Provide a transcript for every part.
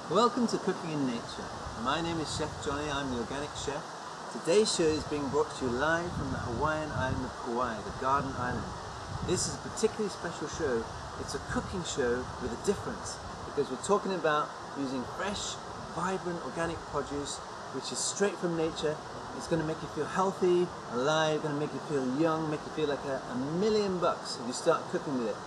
Welcome to Cooking in Nature. My name is Chef Johnny, I'm the organic chef. Today's show is being brought to you live from the Hawaiian island of Kauai, the Garden Island. This is a particularly special show. It's a cooking show with a difference because we're talking about using fresh, vibrant organic produce which is straight from nature. It's going to make you feel healthy, alive, going to make you feel young, make you feel like a $1,000,000 if you start cooking with it.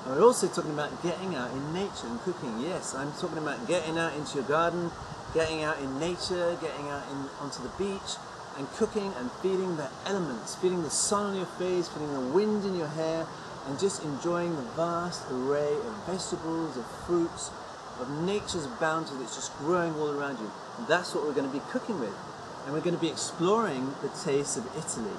And we're also talking about getting out in nature and cooking. Yes, I'm talking about getting out into your garden, getting out in nature, getting out onto the beach and cooking and feeling the elements, feeling the sun on your face, feeling the wind in your hair, and just enjoying the vast array of vegetables, of fruits, of nature's bounty that's just growing all around you. And that's what we're going to be cooking with. And we're going to be exploring the taste of Italy.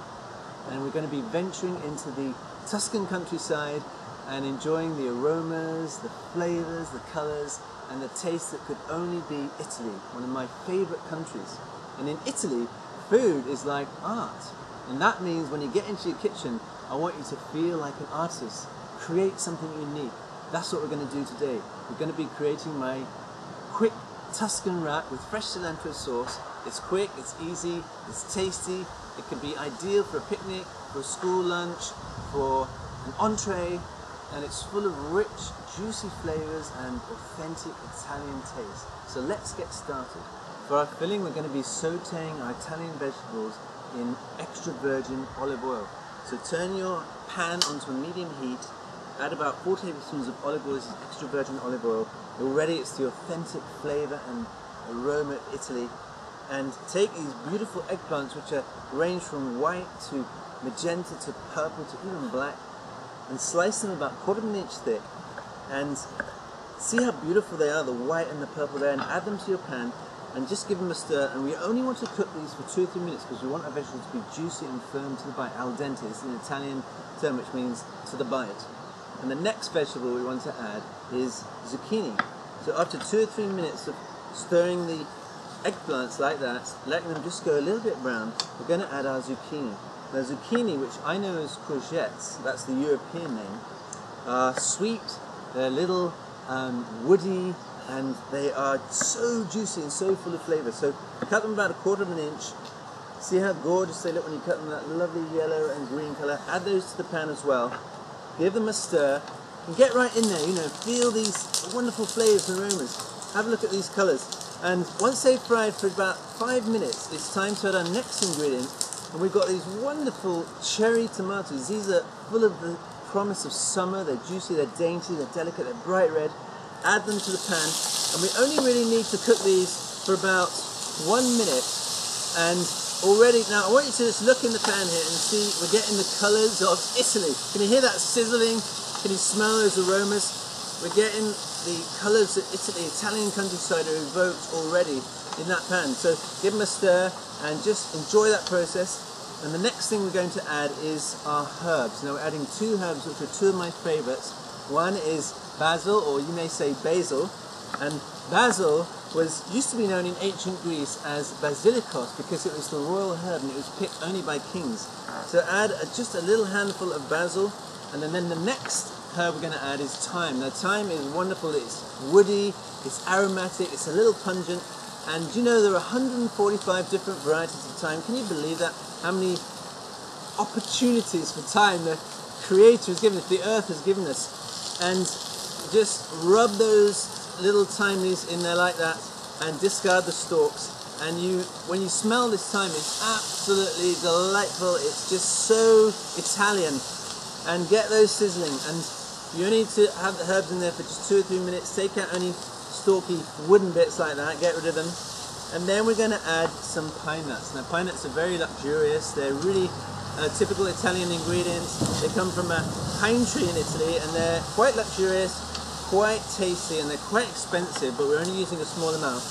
And we're going to be venturing into the Tuscan countryside and enjoying the aromas, the flavors, the colors, and the taste that could only be Italy, one of my favorite countries. And in Italy, food is like art. And that means when you get into your kitchen, I want you to feel like an artist, create something unique. That's what we're going to do today. We're going to be creating my quick Tuscan wrap with fresh cilantro sauce. It's quick, it's easy, it's tasty. It can be ideal for a picnic, for a school lunch, for an entree, and it's full of rich, juicy flavors and authentic Italian taste. So let's get started. For our filling, we're going to be sauteing our Italian vegetables in extra virgin olive oil. So turn your pan onto a medium heat, add about 4 tablespoons of olive oil. This is extra virgin olive oil. Already it's the authentic flavor and aroma of Italy. And take these beautiful eggplants, which are range from white to magenta to purple to even black, and slice them about 1/4 inch thick, and see how beautiful they are, the white and the purple there, and add them to your pan and just give them a stir. And we only want to cook these for 2 or 3 minutes because we want our vegetables to be juicy and firm to the bite. Al dente is an Italian term which means to the bite. And the next vegetable we want to add is zucchini. So after 2 or 3 minutes of stirring the eggplants like that, letting them just go a little bit brown, we're going to add our zucchini. Now zucchini, which I know as courgettes, that's the European name, are sweet, they're a little woody, and they are so juicy and so full of flavour. So cut them about 1/4 inch. See how gorgeous they look when you cut them, that lovely yellow and green colour. Add those to the pan as well. Give them a stir and get right in there, feel these wonderful flavours and aromas. Have a look at these colours. And once they've fried for about 5 minutes, it's time to add our next ingredient. And we've got these wonderful cherry tomatoes. These are full of the promise of summer. They're juicy, they're dainty, they're delicate, they're bright red. Add them to the pan. And we only really need to cook these for about 1 minute. And already, now I want you to just look in the pan here and see we're getting the colours of Italy. Can you hear that sizzling? Can you smell those aromas? We're getting the colours of Italy, Italian countryside are evoked already in that pan. So give them a stir and just enjoy that process. And the next thing we're going to add is our herbs. Now we're adding 2 herbs which are 2 of my favourites. One is basil, or you may say basil, and basil used to be known in ancient Greece as basilikos because it was the royal herb and it was picked only by kings. So add just a little handful of basil, and then the next herb we're going to add is thyme. Now thyme is wonderful, it's woody, it's aromatic, it's a little pungent. And there are 145 different varieties of thyme. Can you believe that? How many opportunities for thyme the Creator has given us, the earth has given us. And just rub those little thyme leaves in there like that and discard the stalks. And when you smell this thyme, it's absolutely delightful. It's just so Italian. And get those sizzling. And you need to have the herbs in there for just 2 or 3 minutes. Take out any stalky wooden bits like that, get rid of them. And then we're going to add some pine nuts. Now pine nuts are very luxurious, they're really typical Italian ingredients. They come from a pine tree in Italy and they're quite luxurious, quite tasty, and they're quite expensive, but we're only using a small amount.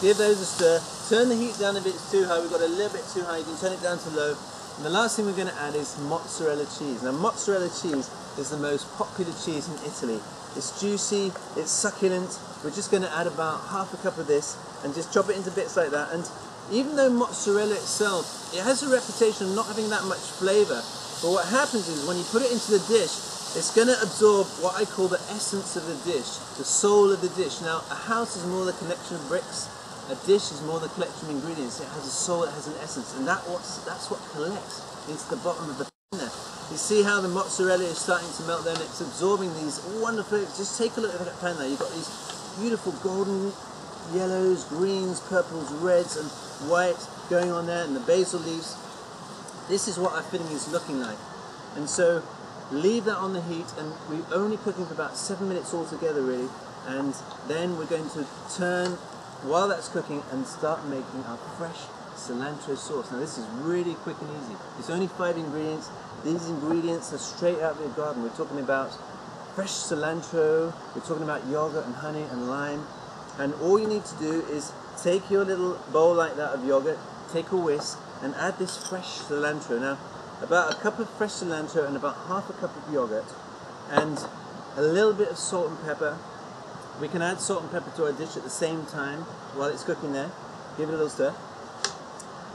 Give those a stir, turn the heat down if it's too high. We've got a little bit too high, you can turn it down to low. And the last thing we're going to add is mozzarella cheese. Now mozzarella cheese is the most popular cheese in Italy. It's juicy, it's succulent. We're just going to add about 1/2 cup of this and just chop it into bits like that. And even though mozzarella itself, it has a reputation of not having that much flavour, but what happens is when you put it into the dish, It's going to absorb what I call the essence of the dish, the soul of the dish. Now, a house is more the collection of bricks. A dish is more the collection of ingredients. It has a soul, it has an essence, and that's what collects into the bottom of the pan there. You see how the mozzarella is starting to melt there, and it's absorbing these wonderful flavors. Just take a look at that pan there. You've got these beautiful golden yellows, greens, purples, reds, and whites going on there, and the basil leaves. This is what our filling is looking like. And so leave that on the heat, and we're only cooking for about 7 minutes altogether really, and then we're going to turn while that's cooking and start making our fresh cilantro sauce. Now this is really quick and easy. It's only 5 ingredients. These ingredients are straight out of your garden. We're talking about fresh cilantro, we're talking about yogurt and honey and lime, and all you need to do is take your little bowl like that of yogurt, take a whisk, and add this fresh cilantro. Now, about a cup of fresh cilantro and about half a cup of yogurt, and a little bit of salt and pepper. We can add salt and pepper to our dish at the same time while it's cooking there. Give it a little stir.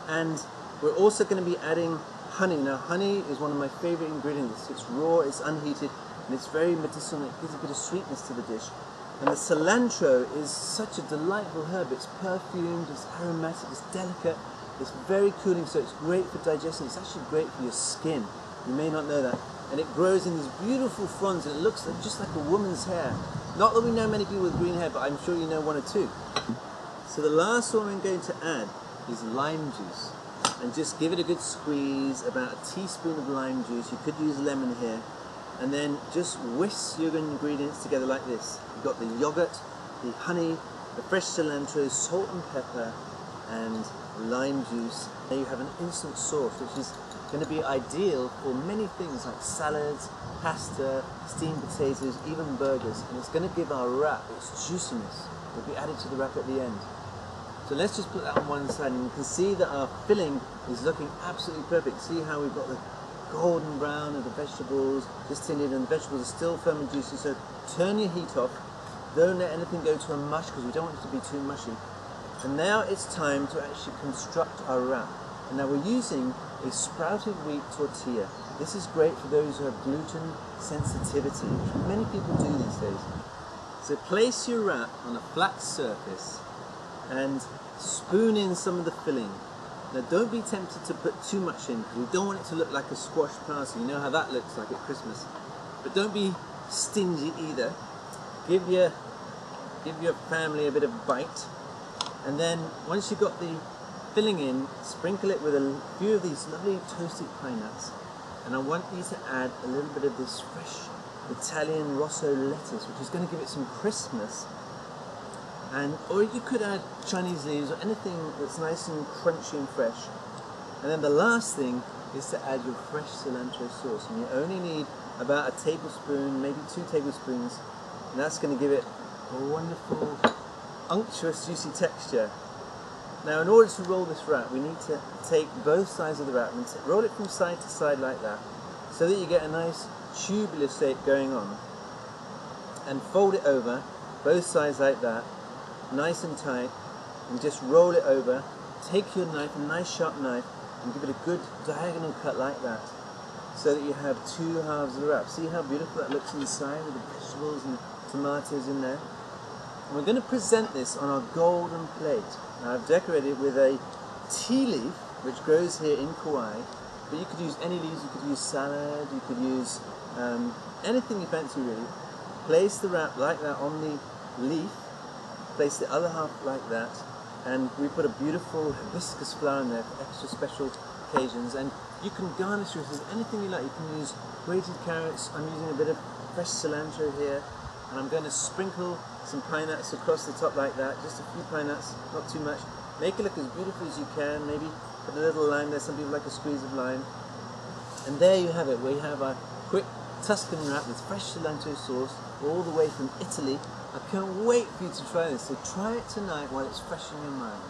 And we're also going to be adding honey. Now, honey is one of my favorite ingredients. It's raw, it's unheated, and it's very medicinal. It gives a bit of sweetness to the dish. And the cilantro is such a delightful herb. It's perfumed, it's aromatic, it's delicate, it's very cooling, so it's great for digestion. It's actually great for your skin. You may not know that. And it grows in these beautiful fronds, and it looks just like a woman's hair. Not that we know many people with green hair, but I'm sure you know one or two. So the last one I'm going to add is lime juice. And just give it a good squeeze, about a teaspoon of lime juice. You could use lemon here. And then just whisk your ingredients together like this. You've got the yogurt, the honey, the fresh cilantro, salt and pepper, and lime juice. Now you have an instant sauce, which is going to be ideal for many things like salads, pasta, steamed potatoes, even burgers. And it's going to give our wrap its juiciness. It will be added to the wrap at the end. So let's just put that on one side, and you can see that our filling is looking absolutely perfect. See how we've got the golden brown of the vegetables, just tinted, and the vegetables are still firm and juicy. So turn your heat off. Don't let anything go to a mush, because we don't want it to be too mushy. And now it's time to actually construct our wrap. And now we're using a sprouted wheat tortilla. This is great for those who have gluten sensitivity, which many people do these days. So place your wrap on a flat surface and spoon in some of the filling. Now don't be tempted to put too much in, because we don't want it to look like a squashed parsley. You know how that looks like at Christmas. But don't be stingy either. Give your family a bit of a bite. And then once you've got the filling in, sprinkle it with a few of these lovely toasted pine nuts. And I want you to add a little bit of this fresh Italian Rosso lettuce, which is going to give it some crispness. Or you could add Chinese leaves or anything that's nice and crunchy and fresh. And then the last thing is to add your fresh cilantro sauce. And you only need about a tablespoon, maybe 2 tablespoons. And that's going to give it a wonderful, unctuous, juicy texture. Now, in order to roll this wrap, we need to take both sides of the wrap and roll it from side to side like that, so that you get a nice tubular shape going on. And fold it over, both sides like that, nice and tight, and just roll it over. Take your knife, a nice sharp knife, and give it a good diagonal cut like that, so that you have 2 halves of the wrap. See how beautiful that looks inside with the vegetables and the tomatoes in there? And we're going to present this on our golden plate. Now I've decorated it with a tea leaf, which grows here in Kauai, but you could use any leaves. You could use salad, you could use anything you fancy really. Place the wrap like that on the leaf, place the other half like that, and we put a beautiful hibiscus flower in there for extra special occasions. And you can garnish with anything you like. You can use grated carrots. I'm using a bit of fresh cilantro here, and I'm going to sprinkle some pine nuts across the top like that, just a few pine nuts, not too much. Make it look as beautiful as you can. Maybe put a little lime there. Some people like a squeeze of lime. And there you have it. We have our quick Tuscan wrap with fresh cilantro sauce, all the way from Italy. I can't wait for you to try this. So try it tonight while it's fresh in your mind.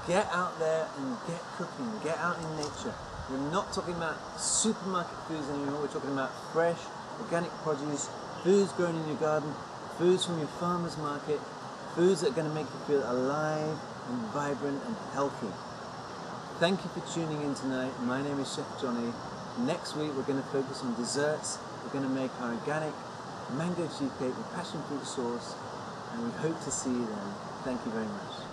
Get out there and get cooking. Get out in nature. We're not talking about supermarket foods anymore. We're talking about fresh, organic produce, foods grown in your garden, foods from your farmer's market, foods that are going to make you feel alive and vibrant and healthy. Thank you for tuning in tonight. My name is Chef Johnny. Next week we're going to focus on desserts. We're going to make our organic mango cheesecake with passion fruit sauce, and we hope to see you then. Thank you very much.